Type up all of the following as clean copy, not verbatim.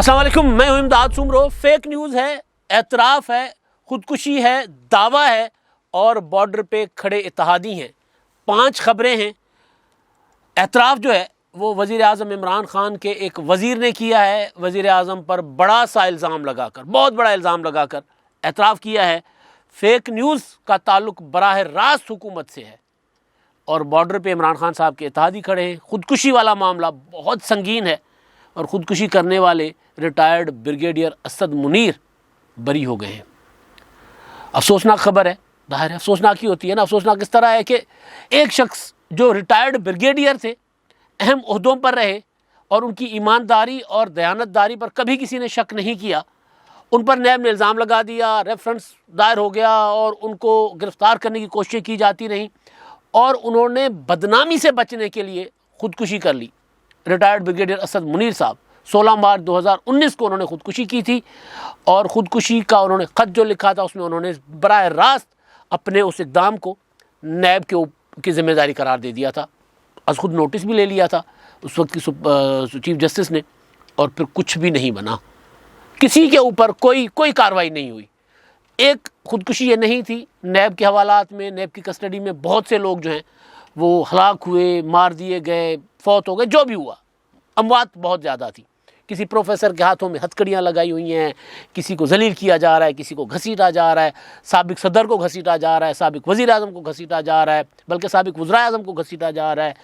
अस्सलाम वालेकुम, मैं हूं इमदाद सुमरो। फेक न्यूज़ है, एतराफ़ है, ख़ुदकुशी है, दावा है और बॉर्डर पे खड़े इत्तेहादी हैं। 5 खबरें हैं। एतराफ़ जो है वो वज़ीर आज़म इमरान ख़ान के एक वज़ीर ने किया है। वज़ीर आज़म पर बड़ा सा इल्ज़ाम लगाकर, बहुत बड़ा इल्ज़ाम लगाकर एतराफ़ किया है। फेक न्यूज़ का ताल्लुक़ बराह रास्त हुकूमत से है और बॉर्डर पे इमरान ख़ान साहब के इत्तेहादी खड़े हैं। ख़ुदकुशी वाला मामला बहुत संगीन है और ख़ुदकुशी करने वाले रिटायर्ड ब्रिगेडियर असद मुनीर बरी हो गए हैं। अफसोसनाक खबर है, जाहिर है अफसोसनाक ही होती है ना। अफसोसनाक इस तरह है कि एक शख्स जो रिटायर्ड ब्रिगेडियर थे, अहम ओहदों पर रहे और उनकी ईमानदारी और दयानतदारी पर कभी किसी ने शक नहीं किया, उन पर नैब ने इल्ज़ाम लगा दिया, रेफरेंस दायर हो गया और उनको गिरफ़्तार करने की कोशिश की जाती रही और उन्होंने बदनामी से बचने के लिए ख़ुदकुशी कर ली। रिटायर्ड ब्रिगेडियर असद मुनीर साहब 16 मार्च 2019 को उन्होंने ख़ुदकुशी की थी और ख़ुदकुशी का उन्होंने ख़त जो लिखा था उसमें उन्होंने बराह रास्त अपने उस इक़दाम को नैब की ज़िम्मेदारी करार दे दिया था। आज खुद नोटिस भी ले लिया था उस वक्त की चीफ जस्टिस ने और फिर कुछ भी नहीं बना। किसी के ऊपर कोई कार्रवाई नहीं हुई। एक ख़ुदकुशी ये नहीं थी, नैब के हवालात में, नैब की कस्टडी में बहुत से लोग जो हैं वो हलाक हुए, मार दिए गए, फौत हो गए, जो भी हुआ। अमवात बहुत ज़्यादा थी। किसी प्रोफेसर के हाथों में हथकड़ियाँ लगाई हुई हैं, किसी को जलील किया जा रहा है, किसी को घसीटा जा रहा है, साबिक सदर को घसीटा जा रहा है, साबिक वज़ीर आज़म को घसीटा जा रहा है, बल्कि साबिक वज़ीर आज़म को घसीटा जा रहा है,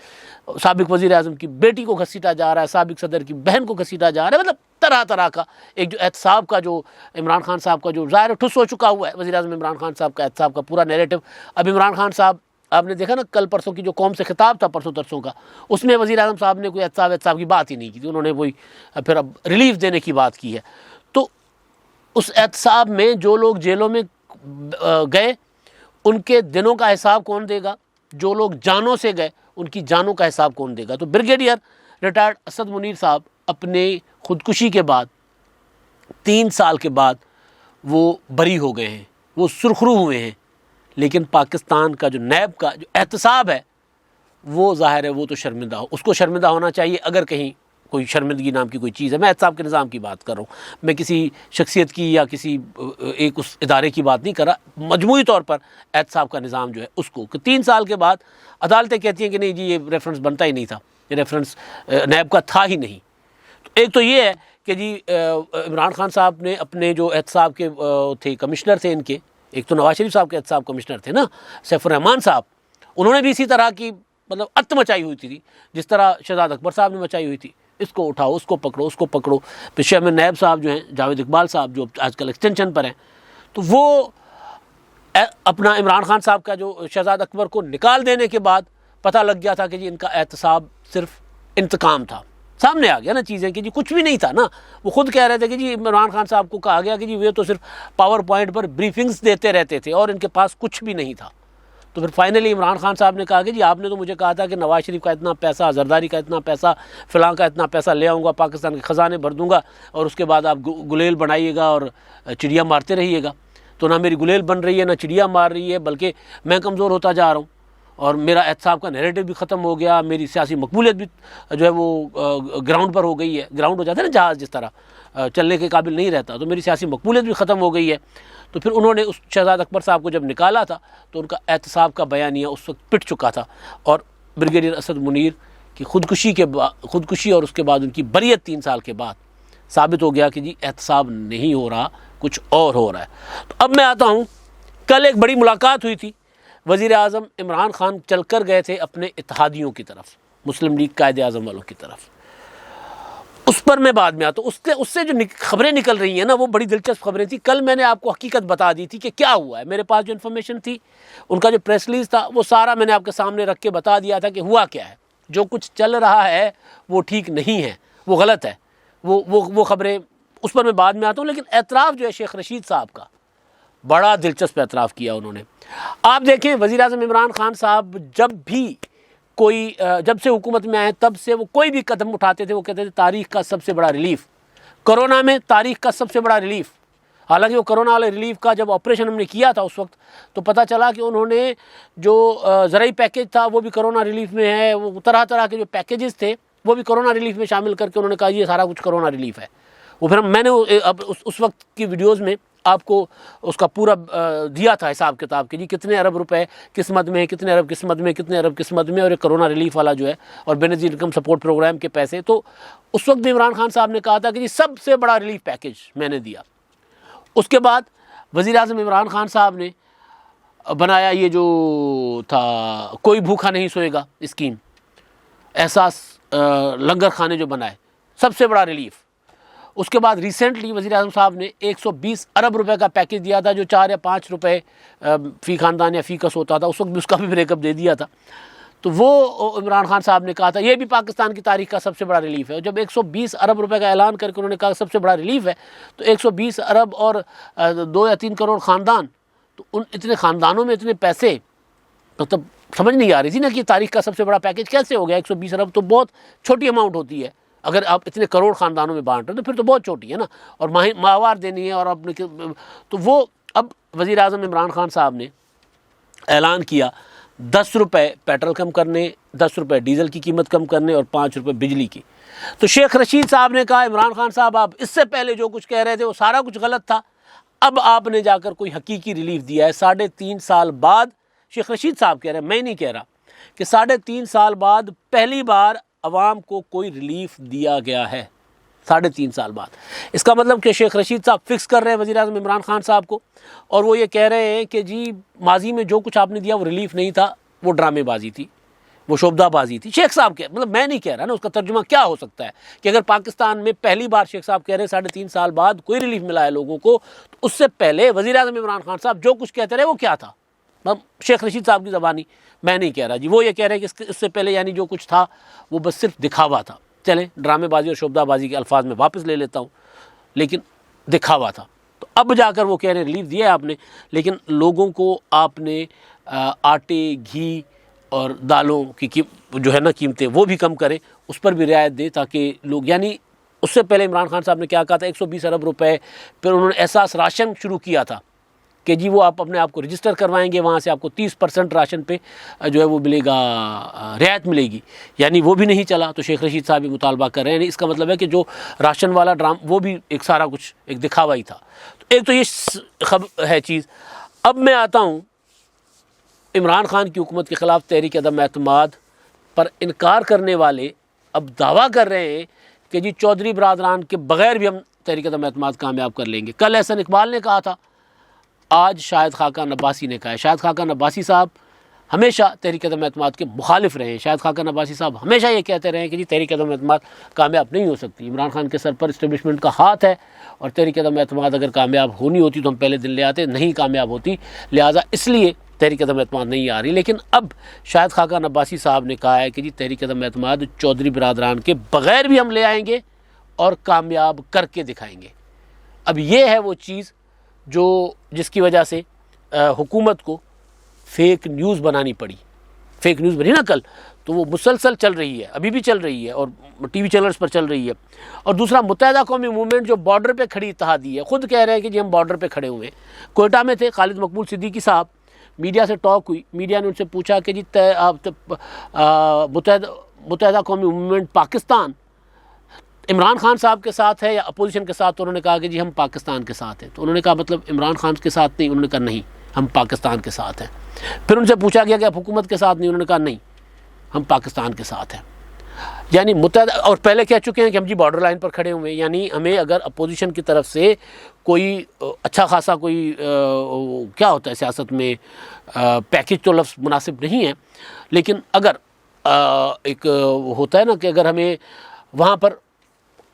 साबिक वज़ीर आज़म की बेटी को घसीटा जा रहा है, साबिक सदर की बहन को घसीटा जा रहा है। मतलब तरह तरह का एक जो एहतसाब का जो इमरान खान साहब का जो ज़ाहिर ठुस हो चुका हुआ है वज़ीर आज़म इमरान खान साहब का एहतसाब का पूरा नैरेटिव। अब इमरान खान साहब, आपने देखा ना कल परसों की जो कौम से खिताब था परसों तरसों का, उसमें वज़ीर आज़म साहब ने कोई एहतसाब की बात ही नहीं की थी। उन्होंने वही फिर अब रिलीफ देने की बात की है। तो उस एहतसाब में जो लोग जेलों में गए उनके दिनों का हिसाब कौन देगा? जो लोग जानों से गए उनकी जानों का हिसाब कौन देगा? तो ब्रिगेडियर रिटायर्ड असद मुनीर साहब अपने ख़ुदकुशी के बाद 3 साल के बाद वो बरी हो गए हैं, वो सुरखरू हुए हैं। लेकिन पाकिस्तान का जो नैब का जो एहतसाब है वो ज़ाहिर है वो तो शर्मिंदा हो, उसको शर्मिंदा होना चाहिए अगर कहीं कोई शर्मिंदगी नाम की कोई चीज़ है। मैं एहतसाब के निज़ाम की बात कर रहा हूँ, मैं किसी शख्सियत की या किसी एक उस इदारे की बात नहीं कर रहा। मजमूई तौर पर एहतसाब का निज़ाम जो है उसको कि 3 साल के बाद अदालतें कहती हैं कि नहीं जी ये रेफरेंस बनता ही नहीं था, ये रेफरेंस नैब का था ही नहीं। तो एक तो ये है कि जी इमरान खान साहब ने अपने जो एहतसाब के थे कमिश्नर थे इनके, एक तो नवाज शरीफ साहब के एहतसाब कमिश्नर थे ना सैफुर रहमान साहब, उन्होंने भी इसी तरह की मतलब अत मचाई हुई थी जिस तरह शहजाद अकबर साहब ने मचाई हुई थी। इसको उठाओ, उसको पकड़ो, उसको पकड़ो। पेशे में नैब साहब जो हैं जावेद इकबाल साहब जो आजकल एक्सटेंशन पर हैं, तो वो अपना इमरान खान साहब का जो शहजाद अकबर को निकाल देने के बाद पता लग गया था कि जी इनका एहतसाब सिर्फ इंतकाम था। सामने आ गया ना चीज़ें कि जी कुछ भी नहीं था ना। वो खुद कह रहे थे कि जी इमरान खान साहब को कहा गया कि जी वे तो सिर्फ पावर पॉइंट पर ब्रीफिंग्स देते रहते थे और इनके पास कुछ भी नहीं था। तो फिर फाइनली इमरान खान साहब ने कहा कि जी आपने तो मुझे कहा था कि नवाज शरीफ का इतना पैसा, जरदारी का इतना पैसा, फ़लाँ का इतना पैसा ले आऊँगा, पाकिस्तान के ख़जाने भर दूँगा और उसके बाद आप गुलेल बनाइएगा और चिड़िया मारते रहिएगा। तो ना मेरी गुलेल बन रही है, ना चिड़िया मार रही है, बल्कि मैं कमज़ोर होता जा रहा हूँ और मेरा एहतसाब का नैरेटिव भी ख़त्म हो गया, मेरी सियासी मकबूलियत भी जो है वो ग्राउंड पर हो गई है। ग्राउंड हो जाता है ना जहाज़, जिस तरह चलने के काबिल नहीं रहता, तो मेरी सियासी मकबूलियत भी ख़त्म हो गई है। तो फिर उन्होंने उस शहजाद अकबर साहब को जब निकाला था तो उनका एहतसाब का बयानिया उस वक्त पिट चुका था और ब्रिगेडियर असद मुनीर की ख़ुदकुशी और उसके बाद उनकी बरियत 3 साल के बाद साबित हो गया कि जी एहतसाब नहीं हो रहा, कुछ और हो रहा है। तो अब मैं आता हूँ, कल एक बड़ी मुलाकात हुई थी। वज़ीर आज़म इमरान ख़ान चल कर गए थे अपने इत्तेहादियों की तरफ, मुस्लिम लीग कायदे आज़म वालों की तरफ। उस पर मैं बाद में आता हूँ। उससे जो खबरें निकल रही हैं ना वो बड़ी दिलचस्प खबरें थी। कल मैंने आपको हकीकत बता दी थी कि क्या हुआ है। मेरे पास जो इन्फॉर्मेशन थी, उनका जो प्रेस रिलीज़ था, वो सारा मैंने आपके सामने रख के बता दिया था कि हुआ क्या है। जो कुछ चल रहा है वो ठीक नहीं है, वो गलत है। वो खबरें, उस पर मैं बाद में आता हूँ। लेकिन एतराफ़ जो है शेख रशीद साहब का, बड़ा दिलचस्प एतराफ़ किया उन्होंने। आप देखें वज़ीर आज़म इमरान खान साहब जब से हुकूमत में आए तब से वो कोई भी कदम उठाते थे वो कहते थे तारीख़ का सबसे बड़ा रिलीफ़। कोरोना में तारीख़ का सबसे बड़ा रिलीफ़। हालांकि वो कोरोना वाले रिलीफ़ का जब ऑपरेशन हमने किया था उस वक्त तो पता चला कि उन्होंने जो ज़राई पैकेज था वो भी कोरोना रिलीफ़ में है। वो तरह तरह के जो पैकेजेस थे वो भी कोरोना रिलीफ़ में शामिल करके उन्होंने कहा ये सारा कुछ कोरोना रिलीफ़ है। वो फिर मैंने अब उस वक्त की वीडियोज़ में आपको उसका पूरा दिया था हिसाब किताब के जी कितने अरब रुपए किस्मत में, कितने अरब किस्मत में, कितने अरब किस्मत में, और एक कोरोना रिलीफ वाला जो है और बेनज़ीर इनकम सपोर्ट प्रोग्राम के पैसे। तो उस वक्त भी इमरान खान साहब ने कहा था कि जी सबसे बड़ा रिलीफ पैकेज मैंने दिया। उसके बाद वज़ीर आज़म इमरान खान साहब ने बनाया ये जो था कोई भूखा नहीं सोएगा स्कीम, एहसास लंगर खाने जो बनाए, सबसे बड़ा रिलीफ। उसके बाद रिसेंटली वज़ीर आज़म साहब ने 120 अरब रुपए का पैकेज दिया था जो 4 या 5 रुपए फ़ी ख़ानदान या फ़ी कस होता था, उस वक्त भी उसका भी ब्रेकअप दे दिया था। तो वो इमरान खान साहब ने कहा था ये भी पाकिस्तान की तारीख का सबसे बड़ा रिलीफ है। जब 120 अरब रुपए का ऐलान करके उन्होंने कहा सबसे बड़ा रिलीफ है, तो 120 अरब और 2 या 3 करोड़ ख़ानदान, तो उन इतने ख़ानदानों में इतने पैसे, मतलब समझ नहीं आ रही थी ना कि तारीख का सबसे बड़ा पैकेज कैसे हो गया। 120 अरब तो बहुत छोटी अमाउंट होती है, अगर आप इतने करोड़ ख़ानदानों में बांट रहे हो तो फिर तो बहुत छोटी है ना, और माहवार देनी है। और अपने तो वो अब वज़ीर आज़म इमरान खान साहब ने ऐलान किया 10 रुपये पेट्रोल कम करने, 10 रुपये डीज़ल की कीमत कम करने और 5 रुपये बिजली की। तो शेख रशीद साहब ने कहा इमरान खान साहब आप इससे पहले जो कुछ कह रहे थे वो सारा कुछ गलत था, अब आपने जाकर कोई हकीकी रिलीफ दिया है। 3.5 साल बाद, शेख रशीद साहब कह रहे हैं, मैं नहीं कह रहा, कि 3.5 साल बाद पहली बार अवाम को कोई रिलीफ दिया गया है। 3.5 साल बाद, इसका मतलब कि शेख रशीद साहब फिक्स कर रहे हैं वज़ीर आज़म इमरान खान साहब को, और वो ये कह रहे हैं कि जी माजी में जो कुछ आपने दिया वो रिलीफ नहीं था, वो ड्रामेबाजी थी, वो शोबदाबाजी थी। शेख साहब के मतलब मैं नहीं कह रहा ना, उसका तर्जुमा क्या हो सकता है कि अगर पाकिस्तान में पहली बार शेख साहब कह रहे हैं 3.5 साल बाद कोई रिलीफ मिला है लोगों को, तो उससे पहले वज़ीर आज़म इमरान खान साहब जो कुछ कहते रहे वो क्या था। शेख रशीद साहब की ज़बानी मैं नहीं कह रहा जी, वो ये कह रहे हैं कि इससे पहले यानी जो कुछ था वो बस सिर्फ दिखावा था। चलें, ड्रामेबाजी और शोबदाबाजी के अल्फाज में वापस ले लेता हूँ, लेकिन दिखावा था। तो अब जाकर वो कह रहे हैं रिलीफ दिया आपने, लेकिन लोगों को आपने आटे, घी और दालों की जो है ना कीमतें वो भी कम करें, उस पर भी रियायत दे, ताकि लोग, यानी उससे पहले इमरान खान साहब ने क्या कहा था 120 अरब रुपए, फिर उन्होंने एहसास राशन शुरू किया था कि जी वो आप अपने आप को रजिस्टर करवाएंगे, वहाँ से आपको 30% राशन पे जो है वो मिलेगा, रियायत मिलेगी, यानी वो भी नहीं चला। तो शेख रशीद साहब भी मुतालबा कर रहे हैं। इसका मतलब है कि जो राशन वाला ड्राम वो भी एक सारा कुछ एक दिखावा ही था। तो एक तो ये खबर है चीज़। अब मैं आता हूँ इमरान खान की हुकूमत के ख़िलाफ़ तहरीक अदम एतमाद पर इनकार करने वाले अब दावा कर रहे हैं कि जी चौधरी बरादरान के बग़ैर भी हम तहरीक अदम एतमाद कामयाब कर लेंगे। कल एहसन इकबाल ने कहा था, आज शाहिद खाकान अब्बासी ने कहा है। शाहिद खाकान अब्बासी साहब हमेशा तहरीक अदम एतमाद के मुखालिफ रहे हैं। शाहिद खाकान अब्बासी साहब हमेशा ये कहते रहे हैं कि जी तहरीक अदम एतमाद कामयाब नहीं हो सकती, इमरान खान के सर पर इस्टेब्लिशमेंट का हाथ है, और तहरीक अदम एतमाद अगर कामयाब होनी होती तो हम पहले दिन ले आते, नहीं कामयाब होती, लिहाजा इसलिए तहरीक अदम एतमाद नहीं आ रही। लेकिन अब शाहिद खाकान अब्बासी साहब ने कहा है कि जी तहरीक अदम एतमाद चौधरी बरादरान के बग़ैर भी हम ले आएंगे और कामयाब करके दिखाएंगे। अब ये है वो चीज़ जो जिसकी वजह से हुकूमत को फेक न्यूज़ बनानी पड़ी। फेक न्यूज़ बनी ना कल, तो वो मुसलसल चल रही है, अभी भी चल रही है, और टीवी चैनल्स पर चल रही है। और दूसरा, मुत्तहिदा कौमी मूवमेंट जो बॉर्डर पे खड़ी इत्तेहादी है, ख़ुद कह रहे हैं कि जी हम बॉर्डर पे खड़े हुए हैं। कोयटा में थे खालिद मकबूल सिद्दीकी साहब, मीडिया से टॉक हुई, मीडिया ने उनसे पूछा कि जी मुत्तहिदा कौमी मूवमेंट पाकिस्तान इमरान खान साहब के साथ है या अपोजिशन के साथ, तो उन्होंने कहा कि जी हम पाकिस्तान के साथ हैं। तो उन्होंने कहा मतलब इमरान खान के साथ नहीं, उन्होंने कहा नहीं हम पाकिस्तान के साथ हैं। फिर उनसे पूछा गया कि आप हुकूमत के साथ नहीं, उन्होंने कहा नहीं हम पाकिस्तान के साथ हैं। यानी मुत्तहिदा, और पहले कह चुके हैं कि हम जी बॉर्डर लाइन पर खड़े हुए हैं, यानी हमें अगर अपोजिशन की तरफ से कोई अच्छा खासा कोई क्या होता है सियासत में पैकेज, तो लफ्ज़ मुनासिब नहीं है, लेकिन अगर एक होता है ना कि अगर हमें वहाँ पर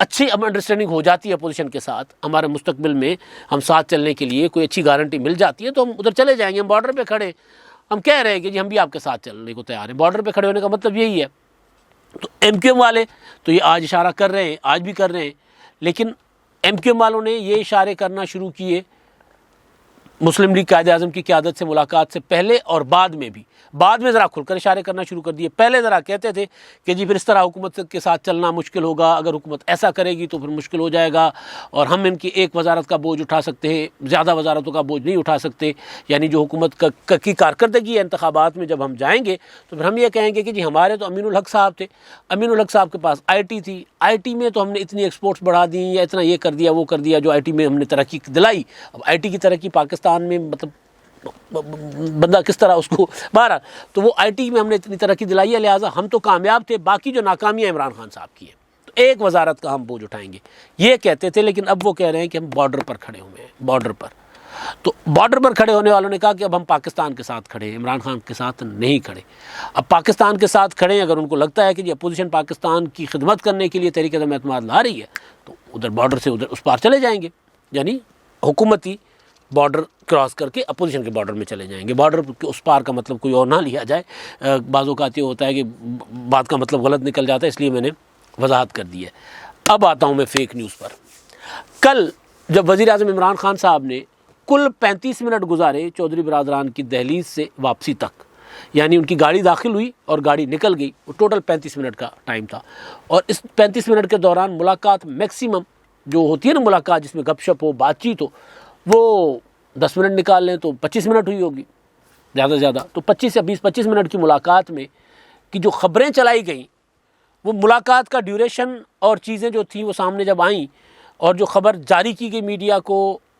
अच्छी अंडरस्टैंडिंग हो जाती है अपोजिशन के साथ, हमारे मुस्तकबिल में हम साथ चलने के लिए कोई अच्छी गारंटी मिल जाती है, तो हम उधर चले जाएंगे। हम बॉर्डर पे खड़े, हम कह रहे हैं कि जी हम भी आपके साथ चलने को तैयार हैं। बॉर्डर पे खड़े होने का मतलब यही है। तो MQM वाले तो ये आज इशारा कर रहे हैं, आज भी कर रहे हैं, लेकिन MQM वालों ने ये इशारे करना शुरू किए मुस्लिम लीग कायद-ए-आज़म की क़यादत से मुलाकात से पहले और बाद में भी, बाद में ज़रा खुलकर इशारे करना शुरू कर दिए। पहले ज़रा कहते थे कि जी फिर इस तरह हुकूमत के साथ चलना मुश्किल होगा, अगर हुकूमत ऐसा करेगी तो फिर मुश्किल हो जाएगा और हम इनकी एक वजारत का बोझ उठा सकते हैं, ज़्यादा वजारतों का बोझ नहीं उठा सकते। यानी जो हुकूमत की कारकर्दगी है इंतखाबात में जब हम जाएंगे तो फिर हम ये कहेंगे कि जी हमारे तो अमीनुल हक साहब थे, अमीनुल हक साहब के पास IT थी, IT में तो हमने इतनी एक्सपोर्ट्स बढ़ा दी या इतना ये कर दिया वो कर दिया, जो IT में हमने तरक्की दिलाई। अब IT की तरक्की पाकिस्तान में मतलब बंदा किस तरह उसको बारह, तो वो IT में हमने इतनी तरक्की दिलाई है, लिहाजा हम तो कामयाब थे, बाकी जो नाकामियाँ इमरान खान साहब की हैं तो एक वजारत का हम बोझ उठाएंगे, ये कहते थे। लेकिन अब वो कह रहे हैं कि हम बॉर्डर पर खड़े हुए हैं, बॉर्डर पर। तो बॉर्डर पर खड़े होने वालों ने कहा कि अब हम पाकिस्तान के साथ खड़े हैं, इमरान खान के साथ नहीं खड़े। अब पाकिस्तान के साथ खड़े हैं, अगर उनको लगता है कि जी अपोजिशन पाकिस्तान की खिदमत करने के लिए तहरीक-ए-अदम एतमाद ला रही है तो उधर बॉर्डर से उधर उस पार चले जाएंगे, यानी हुकूमती बॉर्डर क्रॉस करके अपोजिशन के बॉर्डर में चले जाएंगे। बॉर्डर के उस पार का मतलब कोई और ना लिया जाए, बाज़ औक़ात ये होता है कि बात का मतलब गलत निकल जाता है, इसलिए मैंने वजाहत कर दी है। अब आता हूँ मैं फेक न्यूज़ पर। कल जब वज़ीर-ए-आज़म इमरान खान साहब ने कुल 35 मिनट गुजारे चौधरी बिरादरान की दहलीज से वापसी तक, यानी उनकी गाड़ी दाखिल हुई और गाड़ी निकल गई, वो टोटल 35 मिनट का टाइम था। और इस 35 मिनट के दौरान मुलाकात मैक्सिमम जो होती है ना मुलाकात जिसमें गपशप हो, बातचीत हो, वो 10 मिनट निकाल लें तो 25 मिनट हुई होगी ज़्यादा से ज़्यादा। तो 25 या 20-25 मिनट की मुलाकात में कि जो ख़बरें चलाई गई, वो मुलाकात का ड्यूरेशन और चीज़ें जो थी वो सामने जब आईं और जो ख़बर जारी की गई मीडिया को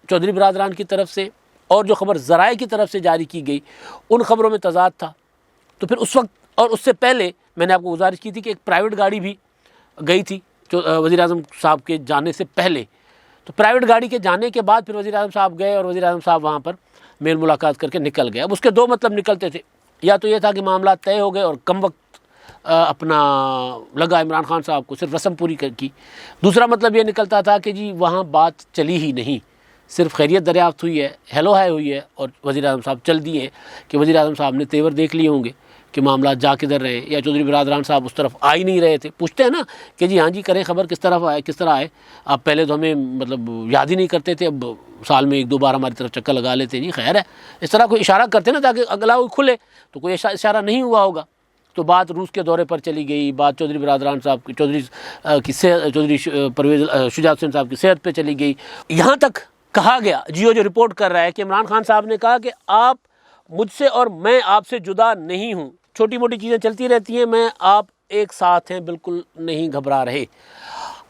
चौधरी बिरादरान की तरफ से और जो ख़बर ज़राए की तरफ से जारी की गई, उन ख़बरों में तज़ाद था। तो फिर उस वक्त और उससे पहले मैंने आपको गुजारिश की थी कि एक प्राइवेट गाड़ी भी गई थी वज़ीर-ए-आज़म साहब के जाने से पहले। तो प्राइवेट गाड़ी के जाने के बाद फिर वज़ीर-ए-आज़म साहब गए और वज़ीर-ए-आज़म साहब वहाँ पर मेल मुलाकात करके निकल गए। अब उसके दो मतलब निकलते थे, या तो ये था कि मामला तय हो गए और कम वक्त अपना लगा इमरान खान साहब को सिर्फ रस्म पूरी की। दूसरा मतलब ये निकलता था कि जी वहाँ बात चली ही नहीं, सिर्फ खैरियत दरियाफ्त हुई है, हेलो हाय हुई है और वज़ीर-ए-आज़म साहब चल दिए कि वज़ीर-ए-आज़म साहब ने तेवर देख लिए होंगे कि मामला जा किधर रहे, या चौधरी बिरादरान साहब उस तरफ आ ही नहीं रहे थे। पूछते हैं ना कि जी हाँ जी करें खबर किस तरफ आए, किस तरह आए, आप पहले तो हमें मतलब याद ही नहीं करते थे, अब साल में 1-2 बार हमारी तरफ चक्कर लगा लेते, नहीं खैर है, इस तरह कोई इशारा करते ना ताकि अगला कोई खुले, तो कोई इशारा नहीं हुआ होगा। तो बात रूस के दौरे पर चली गई, बात चौधरी बिरादरान साहब की चौधरी परवेज़ शुजात हुसैन साहब की सेहत पर चली गई। यहाँ तक कहा गया, जियो जो रिपोर्ट कर रहा है कि इमरान खान साहब ने कहा कि आप मुझसे और मैं आपसे जुदा नहीं हूँ, छोटी मोटी चीज़ें चलती रहती हैं, मैं आप एक साथ हैं, बिल्कुल नहीं घबरा रहे।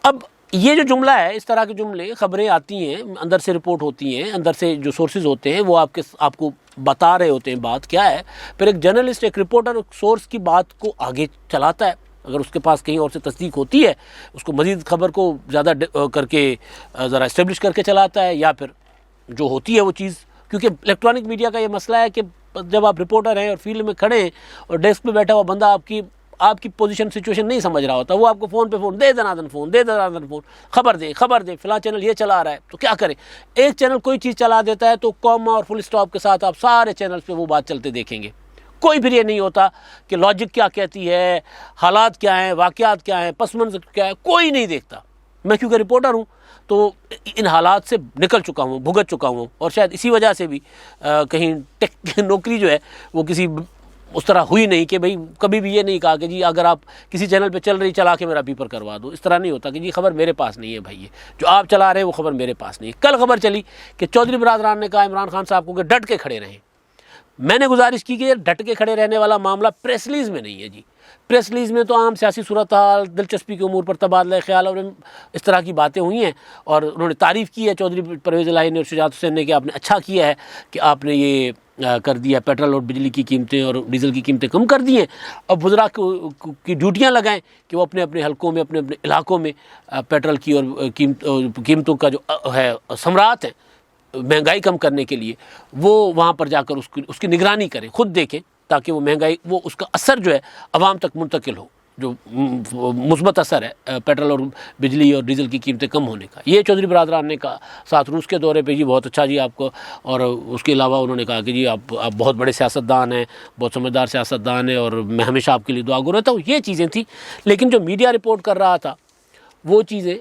अब ये जो जुमला है, इस तरह के जुमले, ख़बरें आती हैं, अंदर से रिपोर्ट होती हैं, अंदर से जो सोर्सेज होते हैं वो आपको बता रहे होते हैं बात क्या है, फिर एक जर्नलिस्ट, एक रिपोर्टर सोर्स की बात को आगे चलाता है। अगर उसके पास कहीं और से तस्दीक होती है, उसको मज़ीद ख़बर को ज़्यादा करके ज़रा इस्टेब्लिश करके चलाता है, या फिर जो होती है वो चीज़, क्योंकि इलेक्ट्रॉनिक मीडिया का ये मसला है कि जब आप रिपोर्टर हैं और फील्ड में खड़े हैं और डेस्क पे बैठा हुआ बंदा आपकी पोजीशन सिचुएशन नहीं समझ रहा होता, वो आपको फ़ोन पे फ़ोन दे दनादन फ़ोन, खबर दे फ़िलहाल चैनल ये चला रहा है, तो क्या करें। एक चैनल कोई चीज़ चला देता है तो कॉमा और फुल स्टॉप के साथ आप सारे चैनल्स पे वो बात चलते देखेंगे। कोई फिर ये नहीं होता कि लॉजिक क्या कहती है, हालात क्या हैं, वाक़यात क्या हैं, पस मंज़र क्या है, कोई नहीं देखता। मैं क्योंकि रिपोर्टर हूँ तो इन हालात से निकल चुका हूँ, भुगत चुका हूँ, और शायद इसी वजह से भी कहीं टेक नौकरी जो है वो किसी उस तरह हुई नहीं कि भाई कभी भी ये नहीं कहा कि जी अगर आप किसी चैनल पे चल रही चला के मेरा बीपर करवा दो। इस तरह नहीं होता कि जी खबर मेरे पास नहीं है भाई, ये जो आप चला रहे हैं वो खबर मेरे पास नहीं है। कल खबर चली कि चौधरी बिरादरान ने कहा इमरान खान साहब को कि डट के खड़े रहें। मैंने गुजारिश की कि डट के खड़े रहने वाला मामला प्रेस रिलीज़ में नहीं है जी। प्रेस रिलीज़ में तो आम सियासी सूरत हाल, दिलचस्पी के उमूर पर तबादला ख्याल और इस तरह की बातें हुई हैं, और उन्होंने तारीफ़ की है चौधरी परवेज़ इलाही ने और शुजात हुसैन ने कि आपने अच्छा किया है कि आपने ये कर दिया, पेट्रोल और बिजली की कीमतें और डीज़ल की कीमतें कम कर दी हैं। अब वज़रा की ड्यूटियाँ लगाएं कि वो अपने अपने हलकों में, अपने अपने इलाकों में पेट्रोल की और कीमतों का जो है सम्राट है, महंगाई कम करने के लिए वो वहाँ पर जाकर उसकी निगरानी करें, ख़ुद देखें, ताकि वो महंगाई, वो उसका असर जो है आवाम तक मुंतकिल हो, जो मुस्बत असर है पेट्रोल और बिजली और डीज़ल की कीमतें कम होने का। ये चौधरी बिरादरान ने कहा साथ रूस के दौरे पे जी, बहुत अच्छा जी आपको। और उसके अलावा उन्होंने कहा कि जी आप बहुत बड़े सियासतदान हैं, बहुत समझदार सियासतदान हैं, और मैं हमेशा आपके लिए दुआ गो रहता हूँ। ये चीज़ें थी, लेकिन जो मीडिया रिपोर्ट कर रहा था वो चीज़ें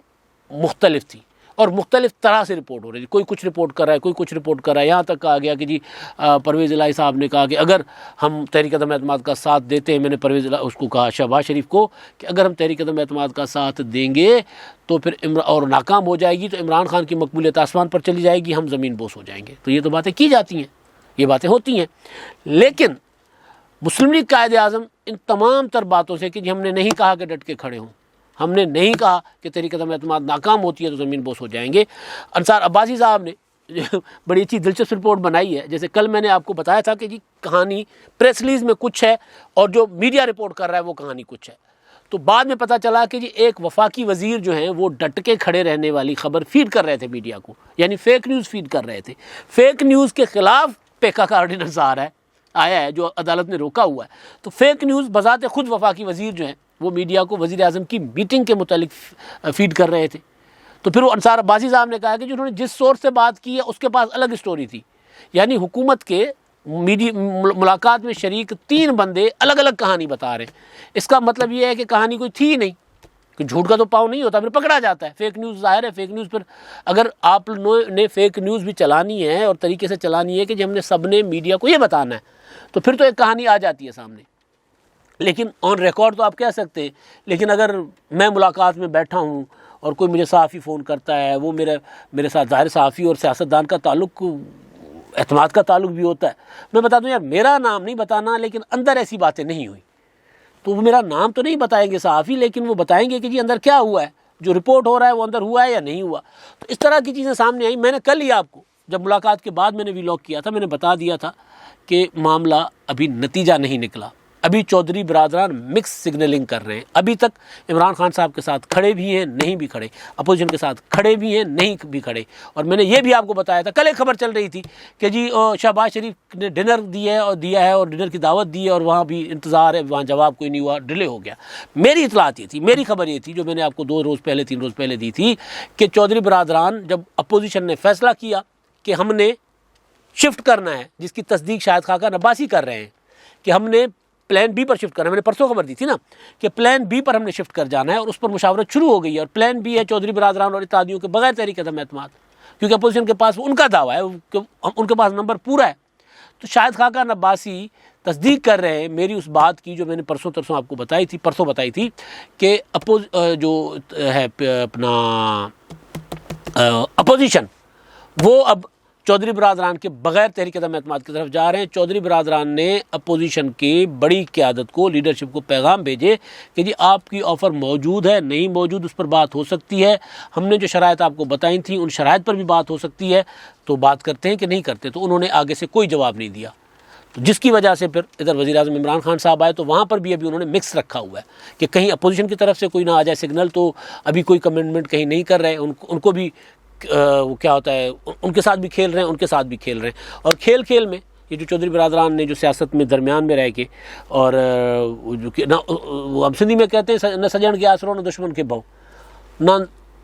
मुख्तलिफ थी। और मुख्तलिफ तरह से रिपोर्ट हो रही थी। कोई कुछ रिपोर्ट कर रहा है, कोई कुछ रिपोर्ट कर रहा है। यहाँ तक कहा गया कि जी परवेज़ इलाही साहब ने कहा कि अगर हम तहरीक अदम एतमाद का साथ देते हैं, मैंने परवेज़ उसको कहा शहबाज शरीफ को कि अगर हम तहरीक अदम एतमाद का साथ देंगे तो फिर और नाकाम हो जाएगी तो इमरान खान की मकबूलियत आसमान पर चली जाएगी, हम ज़मीन बोस हो जाएंगे। तो ये तो बातें की जाती हैं, ये बातें होती हैं। लेकिन मुस्लिम लीग कायदे आज़म इन तमाम तर बातों से कि हमने नहीं कहा कि डट के खड़े हों, हमने नहीं कहा कि तहरीक अदम एतमाद नाकाम होती है तो ज़मीन बोस हो जाएंगे। अंसार अब्बासी साहब ने बड़ी अच्छी दिलचस्प रिपोर्ट बनाई है। जैसे कल मैंने आपको बताया था कि जी कहानी प्रेस रिलीज़ में कुछ है और जो मीडिया रिपोर्ट कर रहा है वो कहानी कुछ है। तो बाद में पता चला कि जी एक वफाकी वज़ीर जो हैं वो डट के खड़े रहने वाली ख़बर फीड कर रहे थे मीडिया को, यानी फ़ेक न्यूज़ फीड कर रहे थे। फ़ेक न्यूज़ के ख़िलाफ़ पेका का ऑर्डिनेंस आया है जो अदालत ने रोका हुआ है। तो फ़ेक न्यूज़ बज़ाते खुद वफाकी वज़ीर जो हैं वो मीडिया को वज़ीर आज़म की मीटिंग के मुतालिक फ़ीड कर रहे थे। तो फिर वो अंसार अब्बासी साहब ने कहा कि जो उन्होंने जिस सोर्स से बात की है उसके पास अलग स्टोरी थी, यानी हुकूमत के मुलाकात में शरीक 3 बंदे अलग अलग कहानी बता रहे हैं। इसका मतलब ये है कि कहानी कोई थी नहीं, कि झूठ का तो पाँव नहीं होता, फिर पकड़ा जाता है। फ़ेक न्यूज़ ज़ाहिर है, फ़ेक न्यूज़ पर अगर आप ने फ़ेक न्यूज़ भी चलानी है और तरीके से चलानी है कि जब हमने सब ने मीडिया को ये बताना है तो फिर तो एक कहानी आ जाती है सामने। लेकिन ऑन रिकॉर्ड तो आप कह सकते हैं, लेकिन अगर मैं मुलाकात में बैठा हूँ और कोई मुझे सहाफ़ी फ़ोन करता है, वो मेरे साथ ज़ाहिर सहाफ़ी और सियासतदान का ताल्लुक़ एतमाद का ताल्लुक़ भी होता है, मैं बता दूँ यार मेरा नाम नहीं बताना, लेकिन अंदर ऐसी बातें नहीं हुई, तो वो मेरा नाम तो नहीं बताएंगे सहाफ़ी, लेकिन वो बताएंगे कि जी अंदर क्या हुआ है, जो रिपोर्ट हो रहा है वो अंदर हुआ है या नहीं हुआ। तो इस तरह की चीज़ें सामने आई। मैंने कल ही आपको जब मुलाकात के बाद मैंने व्लॉग किया था, मैंने बता दिया था कि मामला अभी नतीजा नहीं निकला। अभी चौधरी बिरादरान मिक्स सिग्नलिंग कर रहे हैं। अभी तक इमरान खान साहब के साथ खड़े भी हैं, नहीं भी खड़े, अपोजिशन के साथ खड़े भी हैं, नहीं भी खड़े। और मैंने ये भी आपको बताया था, कल एक खबर चल रही थी कि जी शहबाज शरीफ ने डिनर दिया है और डिनर की दावत दी है और वहाँ भी इंतज़ार है, वहाँ जवाब कोई नहीं हुआ, डिले हो गया। मेरी इतलात ये थी, मेरी खबर ये थी जो मैंने आपको 2 रोज़ पहले 3 रोज़ पहले दी थी कि चौधरी बिरादरान जब अपोजिशन ने फैसला किया कि हमने शिफ्ट करना है, जिसकी तस्दीक शाहिद खाका अब्बासी कर रहे हैं कि हमने प्लान बी पर शिफ्ट करना है। मैंने परसों खबर दी थी ना कि प्लान बी पर हमने शिफ्ट कर जाना है और उस पर मुशावरत शुरू हो गई है। और प्लान बी है चौधरी बिरादरान और इत्तेहादियों के बगैर तहरीक अदम एतमाद, क्योंकि अपोजिशन के पास उनका दावा है कि उनके पास नंबर पूरा है। तो शाहिद खाका अब्बासी तस्दीक कर रहे हैं मेरी उस बात की जो मैंने परसों तरसों आपको बताई थी कि जो है अपना अपोजिशन वो अब चौधरी बिरादरान के बगैर तहरीक अदम एतमाद की तरफ जा रहे हैं। चौधरी बिरादरान ने अपोजिशन की बड़ी क़यादत को, लीडरशिप को पैगाम भेजे कि जी आपकी ऑफ़र मौजूद है, नहीं मौजूद, उस पर बात हो सकती है। हमने जो शराइत आपको बताई थी उन शराइत पर भी बात हो सकती है, तो बात करते हैं कि नहीं करते। तो उन्होंने आगे से कोई जवाब नहीं दिया, तो जिसकी वजह से फिर इधर वज़ीर आज़म इमरान खान साहब आए तो वहाँ पर भी अभी उन्होंने मिक्स रखा हुआ है कि कहीं अपोजिशन की तरफ से कोई ना आ जाए सिग्नल, तो अभी कोई कमिटमेंट कहीं नहीं कर रहे हैं। उनको भी वो क्या होता है, उनके साथ भी खेल रहे हैं, उनके साथ भी खेल रहे हैं। और खेल में ये जो चौधरी बिरादरान ने जो सियासत में दरमियान में रह के और जो ना वो हम सिंधी में कहते हैं न सजण के आसरो न दुश्मन के भाव, ना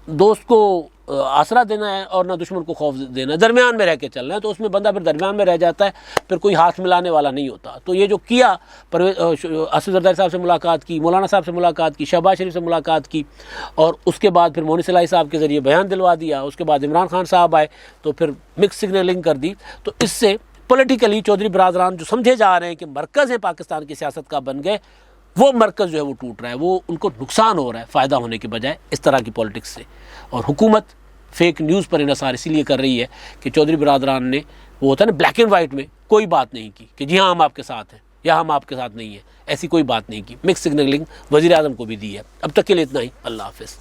दोस्त को आसरा देना है और ना दुश्मन को खौफ देना है, दरमियान में रह के चलना है। तो उसमें बंदा फिर दरमियान में रह जाता है, फिर कोई हाथ मिलाने वाला नहीं होता। तो ये जो किया, असद जरदारी साहब से मुलाकात की, मौलाना साहब से मुलाकात की, शहबाज शरीफ से मुलाकात की और उसके बाद फिर मोहनिस इलाही साहब के ज़रिए बयान दिलवा दिया, उसके बाद इमरान खान साहब आए तो फिर मिक्स सिग्नलिंग कर दी। तो इससे पॉलिटिकली चौधरी बिरादरान जो समझे जा रहे हैं कि मरकज़ है पाकिस्तान की सियासत का बन गए, वो मरकज़ जो है वो टूट रहा है, वो उनको नुकसान हो रहा है फ़ायदा होने के बजाय इस तरह की पॉलिटिक्स से। और हुकूमत फ़ेक न्यूज़ पर इन्हसार इसीलिए कर रही है कि चौधरी बिरादरान ने वो होता है ना ब्लैक एंड वाइट में कोई बात नहीं की कि जी हाँ हम आपके साथ हैं या हम आपके साथ नहीं हैं, ऐसी कोई बात नहीं की। मिक्स सिग्नलिंग वज़ीर आज़म को भी दी है। अब तक के लिए इतना ही। अल्लाह हाफ़िज़।